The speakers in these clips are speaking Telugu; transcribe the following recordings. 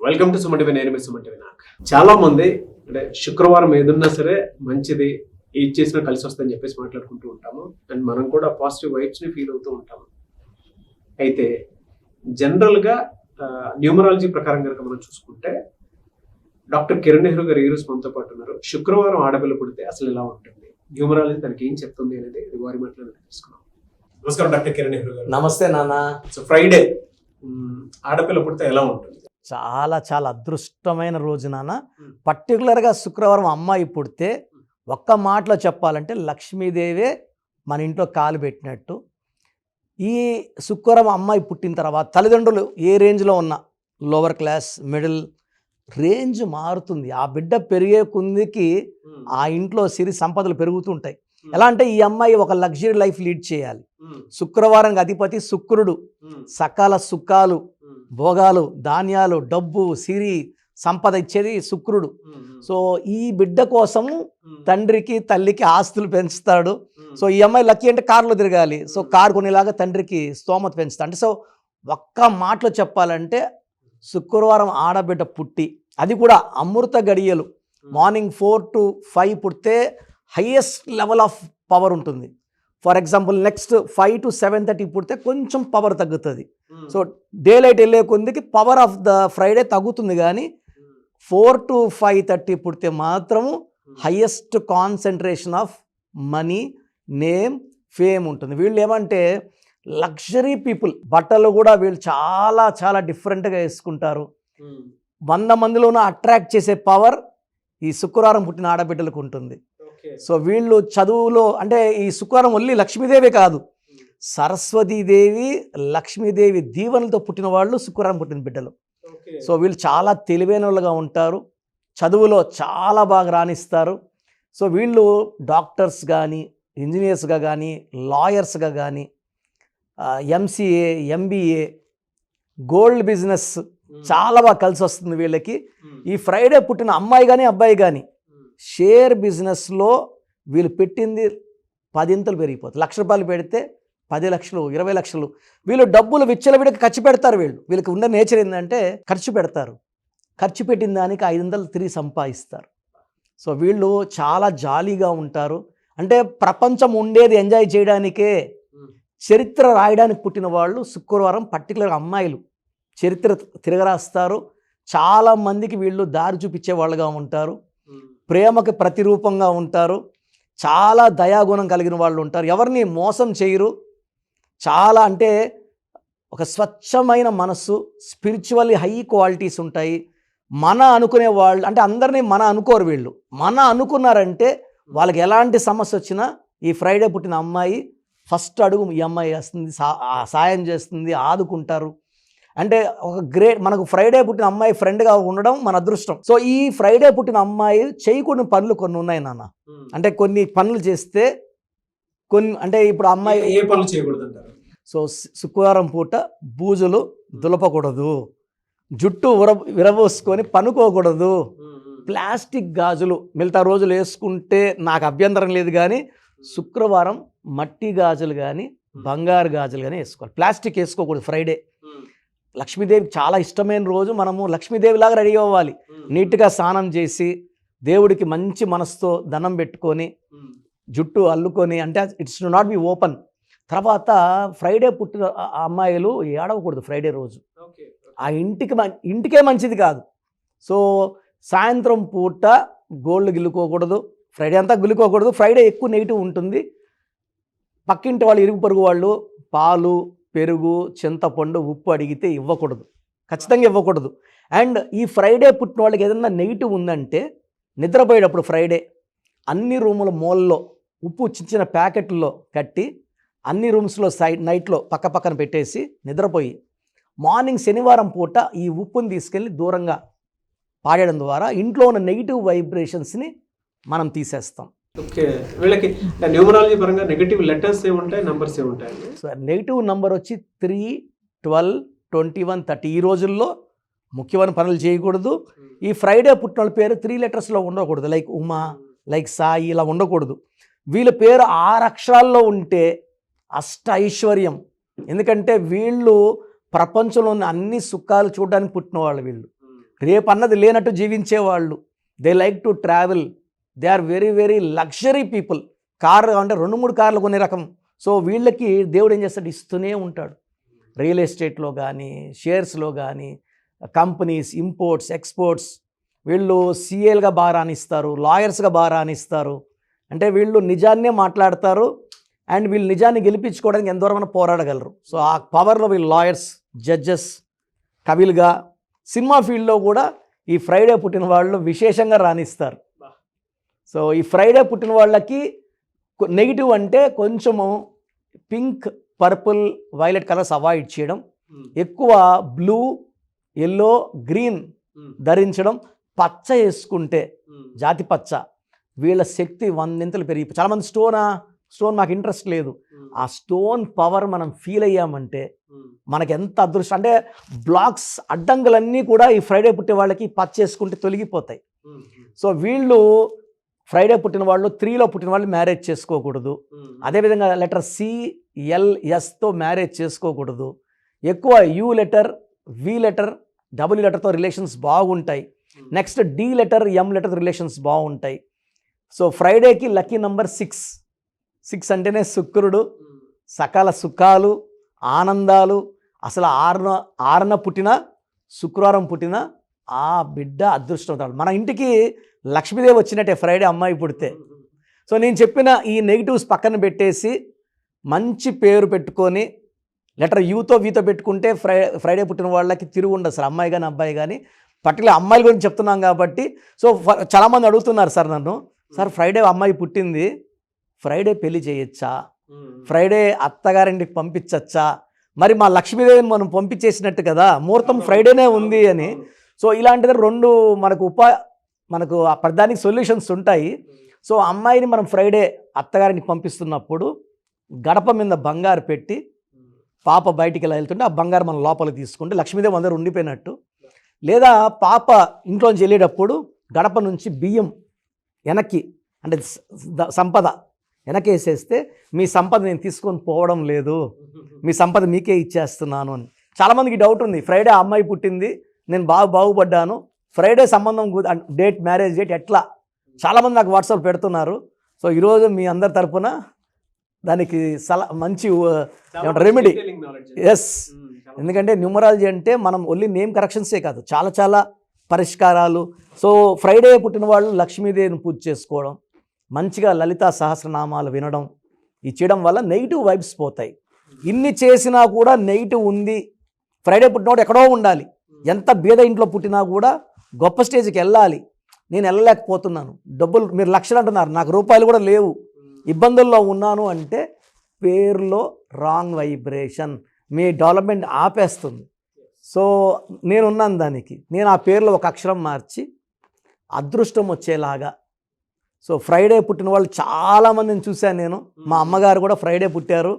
Welcome to Suman TV. నేను మీ సుమన్ టీవీ. నాకు చాలా మంది అంటే శుక్రవారం ఏదున్నా సరే మంచిది, ఏది చేసినా కలిసి వస్తుందని చెప్పేసి మాట్లాడుకుంటూ ఉంటాము. అండ్ మనం కూడా పాజిటివ్ వైబ్స్ ని ఫీల్ అవుతూ ఉంటాము. అయితే జనరల్ గా న్యూమరాలజీ ప్రకారం కనుక మనం చూసుకుంటే డాక్టర్ కిరణ్ నెహ్రూ గారు ఈ రోజు మనతో పాటు ఉన్నారు. శుక్రవారం ఆడపిల్ల పుడితే అసలు ఎలా ఉంటుంది, న్యూమరాలజీ తనకి ఏం చెప్తుంది అనేది ఇది వారి మాటలో తెలుసుకున్నాం. నమస్కారం డాక్టర్ కిరణ్ నెహ్రూ గారు. నమస్తే నాన్న. సో ఫ్రైడే ఆడపిల్ల పుడితే ఎలా ఉంటుంది? చాలా చాలా అదృష్టమైన రోజు నాన్న. పర్టికులర్గా శుక్రవారం అమ్మాయి పుడితే ఒక్క మాటలో చెప్పాలంటే లక్ష్మీదేవే మన ఇంట్లో కాలు పెట్టినట్టు. ఈ శుక్రవారం అమ్మాయి పుట్టిన తర్వాత తల్లిదండ్రులు ఏ రేంజ్లో ఉన్నా, లోవర్ క్లాస్, మిడిల్ రేంజ్ మారుతుంది. ఆ బిడ్డ పెరిగే కొందికి ఆ ఇంట్లో సిరి సంపదలు పెరుగుతుంటాయి. ఎలా అంటే ఈ అమ్మాయి ఒక లగ్జరీ లైఫ్ లీడ్ చేయాలి. శుక్రవారం అధిపతి శుక్రుడు. సకాల సుఖాలు, భోగాలు, ధాన్యాలు, డబ్బు, సిరి సంపద ఇచ్చేది శుక్రుడు. సో ఈ బిడ్డ కోసము తండ్రికి తల్లికి ఆస్తులు పెంచుతాడు. సో ఈ అమ్మాయి లక్కీ అంటే కారులో తిరగాలి. సో కారు కొనేలాగా తండ్రికి స్తోమత పెంచుతాడు. అంటే సో ఒక్క మాటలో చెప్పాలంటే శుక్రవారం ఆడబిడ్డ పుట్టి, అది కూడా అమృత గడియలు మార్నింగ్ 4 to 5 పుడితే హైయెస్ట్ లెవెల్ ఆఫ్ పవర్ ఉంటుంది. ఫర్ ఎగ్జాంపుల్ నెక్స్ట్ 5 to 7:30 పుడితే కొంచెం పవర్ తగ్గుతుంది. సో డే లైట్ వెళ్ళే కొందికి పవర్ ఆఫ్ ద ఫ్రైడే తగ్గుతుంది. కానీ 4 to 5:30 పుడితే మాత్రము highest concentration of money, name, fame ఉంటుంది. వీళ్ళు ఏమంటే లగ్జరీ పీపుల్. బట్టలు కూడా వీళ్ళు చాలా చాలా డిఫరెంట్గా వేసుకుంటారు. 100 మందిలోనూ అట్రాక్ట్ చేసే పవర్ ఈ శుక్రవారం పుట్టిన ఆడబిడ్డలకు ఉంటుంది. సో వీళ్ళు చదువులో అంటే ఈ శుక్రవారం ఓన్లీ లక్ష్మీదేవి కాదు, సరస్వతీదేవి, లక్ష్మీదేవి దీవెనలతో పుట్టిన వాళ్ళు శుక్రవారం పుట్టిన బిడ్డలు. సో వీళ్ళు చాలా తెలివైన వాళ్ళుగా ఉంటారు, చదువులో చాలా బాగా రాణిస్తారు. సో వీళ్ళు డాక్టర్స్ కానీ, ఇంజనీర్స్గా కానీ, లాయర్స్గా కానీ, ఎంసీఏ, ఎంబీఏ, గోల్డ్ బిజినెస్ చాలా బాగా కలిసి వస్తుంది వీళ్ళకి. ఈ ఫ్రైడే పుట్టిన అమ్మాయి కానీ అబ్బాయి కానీ షేర్ బిజినెస్లో వీళ్ళు పెట్టింది 10 పెరిగిపోతుంది. ₹1,00,000 పెడితే 10 లక్షలు, 20 లక్షలు. వీళ్ళు డబ్బులు విచ్చలవిడికి ఖర్చు పెడతారు. వీళ్ళకి ఉన్న నేచర్ ఏంటంటే ఖర్చు పెడతారు. ఖర్చు పెట్టిన దానికి 500 తిరిగి సంపాదిస్తారు. సో వీళ్ళు చాలా జాలీగా ఉంటారు. అంటే ప్రపంచం ఉండేది ఎంజాయ్ చేయడానికే, చరిత్ర రాయడానికి పుట్టిన వాళ్ళు శుక్రవారం పర్టికులర్గా అమ్మాయిలు చరిత్ర తిరగరాస్తారు. చాలామందికి వీళ్ళు దారి చూపించే వాళ్ళుగా ఉంటారు. ప్రేమకి ప్రతిరూపంగా ఉంటారు. చాలా దయాగుణం కలిగిన వాళ్ళు ఉంటారు. ఎవరిని మోసం చేయరు. చాలా అంటే ఒక స్వచ్ఛమైన మనస్సు, స్పిరిచువల్లీ హై క్వాలిటీస్ ఉంటాయి. మన అనుకునే వాళ్ళు అంటే అందరినీ మన అనుకోరు. వీళ్ళు మన అనుకున్నారంటే వాళ్ళకి ఎలాంటి సమస్య వచ్చినా ఈ ఫ్రైడే పుట్టిన అమ్మాయి ఫస్ట్ అడుగు ఈ అమ్మాయి వేస్తుంది, సాయం చేస్తుంది, ఆదుకుంటారు. అంటే ఒక గ్రేట్, మనకు ఫ్రైడే పుట్టిన అమ్మాయి ఫ్రెండ్గా ఉండడం మన అదృష్టం. సో ఈ ఫ్రైడే పుట్టిన అమ్మాయి చేయకూడని పనులు కొన్ని ఉన్నాయి నాన్న. అంటే కొన్ని పనులు చేస్తే కొన్ని, అంటే ఇప్పుడు అమ్మాయి ఏ పనులు చేయకూడదు అంటారు? సో శుక్రవారం పూట బూజులు దులపకూడదు, జుట్టు విరబోసుకొని పనుకోకూడదు, ప్లాస్టిక్ గాజులు మిగతా రోజులు వేసుకుంటే నాకు అభ్యంతరం లేదు. కానీ శుక్రవారం మట్టి గాజులు కానీ బంగారు గాజులు కానీ వేసుకోవాలి. ప్లాస్టిక్ వేసుకోకూడదు ఫ్రైడే. లక్ష్మీదేవికి చాలా ఇష్టమైన రోజు. మనము లక్ష్మీదేవిలాగా రెడీ అవ్వాలి. నీట్గా స్నానం చేసి దేవుడికి మంచి మనసుతో దండం పెట్టుకొని జుట్టు అల్లుకొని, అంటే it's do not be open. తర్వాత ఫ్రైడే పుట్టిన అమ్మాయిలు ఏడవకూడదు ఫ్రైడే రోజు. ఆ ఇంటికే మంచిది కాదు. సో సాయంత్రం పూట గోల్డ్ గిల్లుకోకూడదు, ఫ్రైడే అంతా గిల్లుకోకూడదు. ఫ్రైడే ఎక్కువ నెగిటివ్ ఉంటుంది. పక్కింటి వాళ్ళు, ఇరుగు పొరుగు వాళ్ళు పాలు, పెరుగు, చింతపండు, ఉప్పు అడిగితే ఇవ్వకూడదు, ఖచ్చితంగా ఇవ్వకూడదు. అండ్ ఈ ఫ్రైడే పుట్టిన వాళ్ళకి ఏదైనా నెగిటివ్ ఉందంటే నిద్రపోయేటప్పుడు ఫ్రైడే అన్ని రూముల మూలలో ఉప్పు చిన్న చిన్న ప్యాకెట్లో కట్టి అన్ని రూమ్స్లో నైట్లో పక్క పక్కన పెట్టేసి నిద్రపోయి మార్నింగ్ శనివారం పూట ఈ ఉప్పుని తీసుకెళ్ళి దూరంగా పాడేయడం ద్వారా ఇంట్లో ఉన్న నెగిటివ్ వైబ్రేషన్స్ని మనం తీసేస్తాం. ఓకే, వీళ్ళకి న్యూమరాలజీ పరంగా నెగటివ్ లెటర్స్ ఏముంటాయి, నంబర్స్ ఏముంటాయి? సో నెగిటివ్ నంబర్ వచ్చి 3, 12, 21, 30. ఈ రోజుల్లో ముఖ్యమైన పనులు చేయకూడదు. ఈ ఫ్రైడే పుట్టిన వాళ్ళ పేరు 3 లెటర్స్లో ఉండకూడదు. లైక్ ఉమా, లైక్ సాయి, ఇలా ఉండకూడదు. వీళ్ళ పేరు 6 అక్షరాల్లో ఉంటే అష్ట ఐశ్వర్యం. ఎందుకంటే వీళ్ళు ప్రపంచంలోని అన్ని సుఖాలు చూడడానికి పుట్టిన వాళ్ళు. వీళ్ళు రేపు అన్నది లేనట్టు జీవించేవాళ్ళు. They like to travel, they are very very luxury people. Car అంటే 2-3 కార్లు కొనే రకం. సో వీళ్ళకి దేవుడు ఏం చేస్తాడు, ఇస్తూనే ఉంటాడు. రియల్ ఎస్టేట్లో కానీ, షేర్స్లో కానీ, కంపెనీస్, ఇంపోర్ట్స్, ఎక్స్పోర్ట్స్. వీళ్ళు సీఏలుగా బాగా రాణిస్తారు, లాయర్స్గా బాగా రాణిస్తారు. అంటే వీళ్ళు నిజాన్నే మాట్లాడతారు అండ్ వీళ్ళు నిజాన్ని గెలిపించుకోవడానికి ఎంతవరకు పోరాడగలరు. సో ఆ పవర్లో వీళ్ళు లాయర్స్, జడ్జెస్, కవిలుగా, సినిమా ఫీల్డ్లో కూడా ఈ ఫ్రైడే పుట్టిన వాళ్ళు విశేషంగా రాణిస్తారు. సో ఈ ఫ్రైడే పుట్టిన వాళ్ళకి నెగిటివ్ అంటే కొంచెము pink, purple, violet colours avoid చేయడం, ఎక్కువ బ్లూ, ఎల్లో, గ్రీన్ ధరించడం, పచ్చ వేసుకుంటే జాతి పచ్చ వీళ్ళ శక్తి 100 పెరిగి. చాలామంది స్టోన్ మాకు ఇంట్రెస్ట్ లేదు. ఆ స్టోన్ పవర్ మనం ఫీల్ అయ్యామంటే మనకి ఎంత అదృష్టం. అంటే బ్లాక్స్, అడ్డంకులన్నీ కూడా ఈ ఫ్రైడే పుట్టే వాళ్ళకి పచ్చ వేసుకుంటే తొలగిపోతాయి. సో వీళ్ళు ఫ్రైడే పుట్టిన వాళ్ళు, 3లో పుట్టిన వాళ్ళు మ్యారేజ్ చేసుకోకూడదు. అదేవిధంగా లెటర్ CLSతో మ్యారేజ్ చేసుకోకూడదు. ఎక్కువ U letter, V letter, W లెటర్తో రిలేషన్స్ బాగుంటాయి. Next D letter, M letter relations బాగుంటాయి. సో ఫ్రైడేకి లక్కీ నంబర్ 6 అంటేనే శుక్రుడు, సకల సుఖాలు, ఆనందాలు. అసలు ఆరున పుట్టిన, శుక్రవారం పుట్టిన ఆ బిడ్డ అదృష్టవంతుడు. మన ఇంటికి లక్ష్మీదేవి వచ్చినట్టే ఫ్రైడే అమ్మాయి పుడితే. సో నేను చెప్పిన ఈ నెగిటివ్స్ పక్కన పెట్టేసి మంచి పేరు పెట్టుకొని లెటర్ Uతో Vతో పెట్టుకుంటే ఫ్రైడే పుట్టిన వాళ్ళకి తిరుగు ఉండదు సార్, అమ్మాయి కానీ అబ్బాయి కానీ. పర్టికులర్ అమ్మాయిల గురించి చెప్తున్నాం కాబట్టి. సో చాలామంది అడుగుతున్నారు సార్ నన్ను, సార్ ఫ్రైడే అమ్మాయి పుట్టింది, ఫ్రైడే పెళ్లి చేయొచ్చా, ఫ్రైడే అత్తగారింటికి పంపించచ్చా, మరి మా లక్ష్మీదేవిని మనం పంపించేసినట్టు కదా, ముహూర్తం ఫ్రైడేనే ఉంది అని. సో ఇలాంటిది 2 మనకు ఆ ప్రధానికి సొల్యూషన్స్ ఉంటాయి. సో అమ్మాయిని మనం ఫ్రైడే అత్తగారికి పంపిస్తున్నప్పుడు గడప మీద బంగారు పెట్టి పాప బయటికి ఇలా వెళ్తుంటే ఆ బంగారు మనం లోపలికి తీసుకుంటే లక్ష్మీదేవి అందరూ ఉండిపోయినట్టు. లేదా పాప ఇంట్లోంచి వెళ్ళేటప్పుడు గడప నుంచి బియ్యం వెనక్కి, అంటే సంపద వెనకేసేస్తే మీ సంపద నేను తీసుకొని పోవడం లేదు, మీ సంపద మీకే ఇచ్చేస్తున్నాను అని. చాలామందికి డౌట్ ఉంది, ఫ్రైడే అమ్మాయి పుట్టింది, నేను బాగుపడ్డాను, ఫ్రైడే సంబంధం డేట్, మ్యారేజ్ డేట్ ఎట్లా? చాలామంది నాకు వాట్సాప్ పెడుతున్నారు. సో ఈరోజు మీ అందరి తరపున దానికి మంచి రెమెడీ. ఎస్, ఎందుకంటే న్యూమరాలజీ అంటే మనం ఓన్లీ నేమ్ కరెక్షన్సే కాదు, చాలా పరిష్కారాలు. సో ఫ్రైడే పుట్టిన వాళ్ళు లక్ష్మీదేవిని పూజ చేసుకోవడం, మంచిగా లలితా సహస్రనామాలు వినడం, ఇది చేయడం వల్ల నెగిటివ్ వైబ్స్ పోతాయి. ఇన్ని చేసినా కూడా నెగిటివ్ ఉంది. ఫ్రైడే పుట్టినవాడు ఎక్కడో ఉండాలి, ఎంత బీద ఇంట్లో పుట్టినా కూడా గొప్ప స్టేజ్కి వెళ్ళాలి. నేను వెళ్ళలేకపోతున్నాను, డబ్బులు మీరు లక్షలు అంటున్నారు, నాకు రూపాయలు కూడా లేవు, ఇబ్బందుల్లో ఉన్నాను అంటే పేరులో రాంగ్ వైబ్రేషన్, మీ డెవలప్మెంట్ ఆపేస్తుంది. సో నేనున్నాను దానికి, నేను ఆ పేరులో ఒక అక్షరం మార్చి అదృష్టం వచ్చేలాగా. సో ఫ్రైడే పుట్టిన వాళ్ళు చాలామందిని చూశాను నేను. మా అమ్మగారు కూడా ఫ్రైడే పుట్టారు.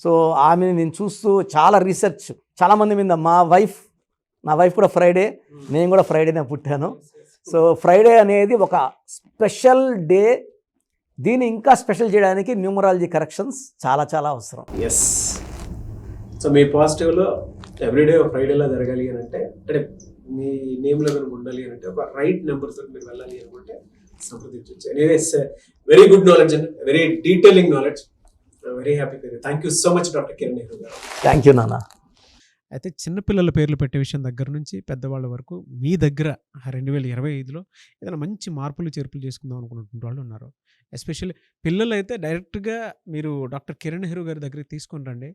సో ఆమెని నేను చూస్తూ చాలా రీసెర్చ్ చాలామంది మీద. నా వైఫ్ కూడా ఫ్రైడే, నేను కూడా ఫ్రైడేనే పుట్టాను. సో ఫ్రైడే అనేది ఒక స్పెషల్ డే. దీన్ని ఇంకా స్పెషల్ చేయడానికి న్యూమరాలజీ కరెక్షన్స్ చాలా అవసరం. ఎస్. సో మీ పాజిటివ్లో ఎవ్రీడే ఫ్రైడేలా జరగాలి అని అంటే మీ నేమ్లో కనుక ఉండాలి అని అంటే ఒక రైట్ నెంబర్స్ మీరు వెళ్ళాలి అనుకుంటే సంప్రదించవచ్చు. Anyways, very good knowledge and very detailing knowledge. Very happy. Thank you so much doctor Kiran Nehru గారు. థ్యాంక్ యూ నాన్న. అయితే చిన్నపిల్లల పేర్లు పెట్టే విషయం దగ్గర నుంచి పెద్దవాళ్ళ వరకు మీ దగ్గర 2025లో ఏదైనా మంచి మార్పులు చేర్పులు చేసుకుందాం అనుకున్నటువంటి వాళ్ళు ఉన్నారు. ఎస్పెషల్లీ పిల్లలు అయితే డైరెక్ట్గా మీరు డాక్టర్ కిరణ్ నెహ్రూ గారి దగ్గరికి తీసుకొని రండి.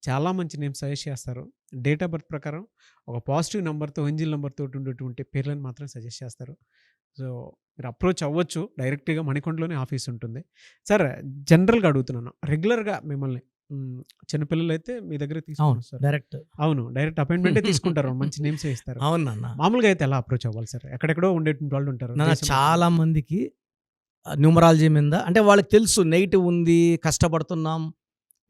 చాలా మంచి నేమ్ సజెస్ట్ చేస్తారు. డేట్ ఆఫ్ బర్త్ ప్రకారం ఒక పాజిటివ్ నెంబర్తో, ఎంజిల్ నెంబర్తో ఉండేటువంటి పేర్లను మాత్రం సజెస్ట్ చేస్తారు. సో మీరు అప్రోచ్ అవ్వచ్చు. డైరెక్ట్గా మణికొండలోనే ఆఫీస్ ఉంటుంది. సార్ జనరల్గా అడుగుతున్నాను, రెగ్యులర్గా మిమ్మల్ని చిన్నపిల్లలు అయితే మీ దగ్గర తీసుకుంటారు డైరెక్ట్ అపాయింట్మెంటే తీసుకుంటారు, మంచి నేమ్స్ ఇస్తారు. అవునన్నా. మామూలుగా అయితే ఎలా అప్రోచ్ అవ్వాలి సార్? ఎక్కడెక్కడో ఉండేటువంటి వాళ్ళు ఉంటారు. చాలా మందికి న్యూమరాలజీ మీద అంటే వాళ్ళకి తెలుసు నెగిటివ్ ఉంది, కష్టపడుతున్నాం,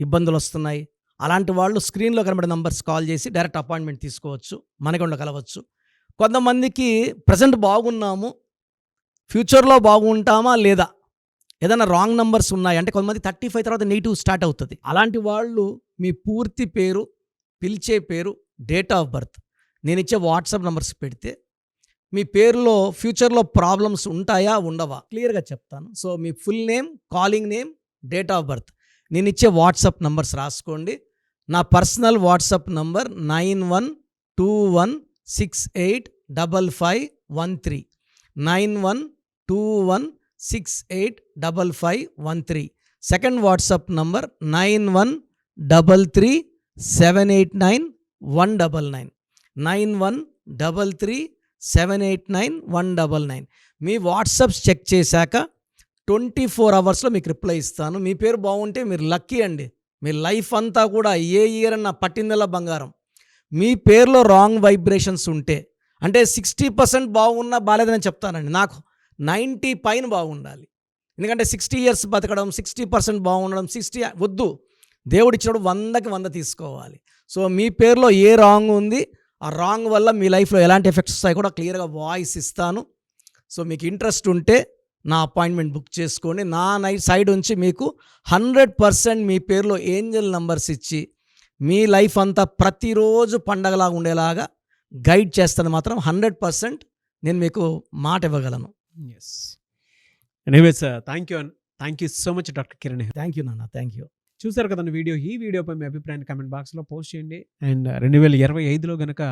ఇబ్బందులు వస్తున్నాయి. అలాంటి వాళ్ళు స్క్రీన్లో కనబడే నంబర్స్ కాల్ చేసి డైరెక్ట్ అపాయింట్మెంట్ తీసుకోవచ్చు, మనకొండ కలవచ్చు. కొంతమందికి ప్రజెంట్ బాగున్నాము, ఫ్యూచర్లో బాగుంటామా లేదా, ఏదైనా రాంగ్ నంబర్స్ ఉన్నాయి అంటే కొంతమంది 35 తర్వాత నెగిటివ్ స్టార్ట్ అవుతుంది. అలాంటి వాళ్ళు మీ పూర్తి పేరు, పిలిచే పేరు, డేట్ ఆఫ్ బర్త్ నేను ఇచ్చే వాట్సాప్ నంబర్స్ పెడితే మీ పేరులో ఫ్యూచర్లో ప్రాబ్లమ్స్ ఉంటాయా ఉండవా క్లియర్గా చెప్తాను. So me full name, calling name, date of birth, నేను ఇచ్చే వాట్సాప్ నంబర్స్ రాసుకోండి. నా personal WhatsApp number 9121685513, 9121685513. Second WhatsApp number 9133789199, 9133789199. మీ వాట్సాప్స్ చెక్ చేశాక 24 అవర్స్లో మీకు రిప్లై ఇస్తాను. మీ పేరు బాగుంటే మీరు లక్కీ అండి. మీ లైఫ్ అంతా కూడా ఏ ఇయర్ అన్న పట్టిందల్లా బంగారం. మీ పేరులో రాంగ్ వైబ్రేషన్స్ ఉంటే, అంటే 60% బాగున్నా బాగాలేదని చెప్తానండి. నాకు 90 పైన బాగుండాలి. ఎందుకంటే 60 ఇయర్స్ బతకడం, 60% బాగుండడం, 60 వద్దు. దేవుడిచ్చినప్పుడు 100కి 100 తీసుకోవాలి. సో మీ పేరులో ఏ రాంగ్ ఉంది, ఆ రాంగ్ వల్ల మీ లైఫ్లో ఎలాంటి ఎఫెక్ట్స్ వస్తాయి కూడా క్లియర్గా వాయిస్ ఇస్తాను. సో మీకు ఇంట్రెస్ట్ ఉంటే నా అపాయింట్మెంట్ బుక్ చేసుకోండి. నా సైడ్ నుంచి మీకు 100% మీ పేరులో ఏంజల్ నంబర్స్ ఇచ్చి మీ లైఫ్ అంతా ప్రతిరోజు పండగలాగా ఉండేలాగా గైడ్ చేస్తాను. మాత్రం 100% నేను మీకు మాట ఇవ్వగలను. Yes. Anyways thank you so much doctor Kiran. Thank you నాన్న, థ్యాంక్ యూ. చూసారు కదండి వీడియో. ఈ వీడియోపై మీ అభిప్రాయాన్ని కామెంట్ బాక్స్లో పోస్ట్ చేయండి. అండ్ 2025లో కనుక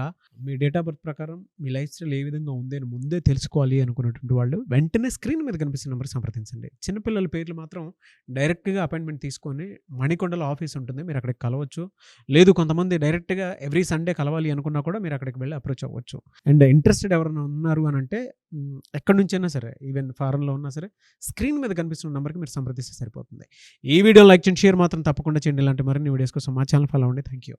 మీ డేట్ ఆఫ్ బర్త్ ప్రకారం మీ లైఫ్ స్టైల్ ఏ విధంగా ఉంది అని ముందే తెలుసుకోవాలి అనుకున్నటువంటి వాళ్ళు వెంటనే స్క్రీన్ మీద కనిపిస్తున్న నెంబర్ సంప్రదించండి. చిన్నపిల్లల పేర్లు మాత్రం డైరెక్ట్గా అపాయింట్మెంట్ తీసుకొని మణికొండలో ఆఫీస్ ఉంటుంది, మీరు అక్కడికి కలవచ్చు. లేదు కొంతమంది డైరెక్ట్గా ఎవ్రీ సండే కలవాలి అనుకున్నా కూడా మీరు అక్కడికి వెళ్ళి అప్రోచ్ అవ్వచ్చు. అండ్ ఇంట్రెస్టెడ్ ఎవరైనా ఉన్నారు అని అంటే ఎక్కడి నుంచైనా సరే, ఈవెన్ ఫారెన్లో ఉన్నా సరే, స్క్రీన్ మీద కనిపిస్తున్న నెంబర్కి మీరు సంప్రదిస్తే సరిపోతుంది. ఈ వీడియో లైక్ చేయండి, షేర్ మాత్రం తప్పకుండా చేయండి. ఇలాంటి మరిన్ని వీడియోస్ కోసం మా ఛానల్ ఫాలో అవ్వండి. Thank you.